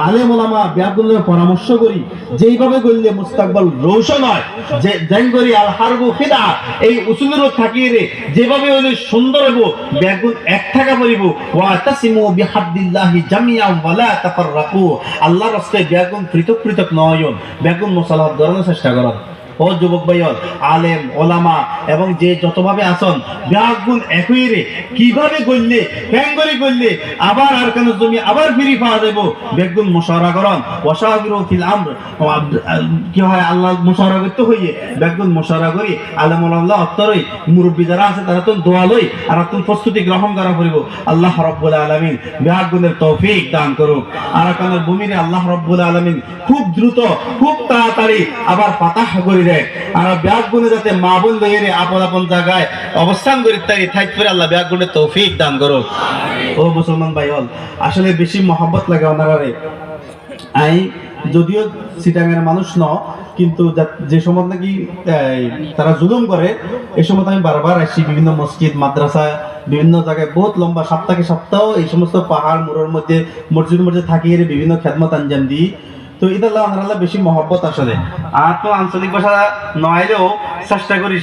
আলেম ওলামা বিয়াগুলের পরামর্শ করি যেইভাবে করলে মুস্তাকবাল রৌশন হয়, যে জাইন করি আল হারবু খিদা এই উসুলেরও থাকিয়ে রে যেভাবে হইলে সুন্দর হইব বিয়াগুল এক থাকা পড়িব ওয়া তাসিমু বিহাদ্দিল্লাহি জামিআন ওয়া লা তাফাররাকু আল্লাহর রাস্তায় বিয়াগুল পৃথক পৃথক নয়ন বিয়াগুল মুসালাহাত করার চেষ্টা করুন। ও যুবক ভাইয়ল, আলেম ওলামা এবং যে যতভাবে আসন ব্যাগুন একই রে কিভাবে করলে ফ্যাঙ্গরি করলে আবার আর কেন জমি আবার ফিরি পাওয়া যাব বেগুন মুশাওয়ারা করন ওয়াশাবিরু ফিল আমর কি হয় আল্লাহ মুশাওয়ারা করতে হইয়ে বেগুন মুশাওয়ারা করি আলেম ওলামা অত্তরই মুরব্বী যারা আছে তারা তো দোয়া লই আর তুমি প্রস্তুতি গ্রহণ করা পড়িব। আল্লাহ রাব্বুল আলামিন বেগুনের তৌফিক দান করুক। আর কেন ভূমিরে আল্লাহ রাব্বুল আলামিন খুব দ্রুত খুব তাড়াতাড়ি আবার ফাতাহ করে আর ব্যাগ গুনে যাতে মা বোন লইয়ে আপন আপন জায়গায় অবস্থান করি তাই থাইক করে আল্লাহ ব্যাগ গুনে তৌফিক দান করো। ও মুসলমান ভাই হল, আসলে বেশি মহব্বত লাগে ওনারে। আই যদিও সিটাঙের মানুষ ন, কিন্তু যে সময় নাকি তারা জুলুম করে এই সময় আমি বারবার আসছি বিভিন্ন মসজিদ মাদ্রাসা বিভিন্ন জায়গায় বহুত লম্বা সপ্তাহে সপ্তাহ এই সমস্ত পাহাড় মোড়ের মধ্যে মসজিদের মধ্যে থাকিয়ে বিভিন্ন খেদমত আঞ্জাম দিই। তো ইদাল্লাহ আল্লাহ বেশি মহব্বত আসলে আর তো আঞ্চলিক ভাষা নয়লেও চেষ্টা করি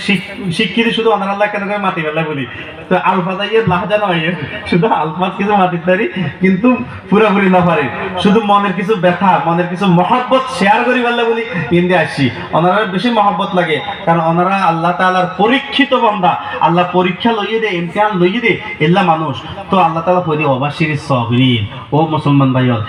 শিক্ষিত শুধু আল্লাহ কেন করে মাটি বেলা বলি তো আলফাজাইয়ের লাহাজা নয় শুধু আলফাজ কিছু মাটির তারি কিন্তু পুরাপুরি না পারি শুধু মনের কিছু ব্যথা মনের কিছু মহব্বত শেয়ার করি বেলা বলি হিন্দি আসছি ওনারা বেশি মহব্বত লাগে কারণ ওনারা আল্লাহ তাআলার পরীক্ষিত বান্দা। আল্লাহ পরীক্ষা লইয়ে দে ইমতিহান লইয়ে দে এল্লা মানুষ তো আল্লাহ তাআলা কই দিয়ে অবাশির সাবিরিন। ও মুসলমান ভাইয়ল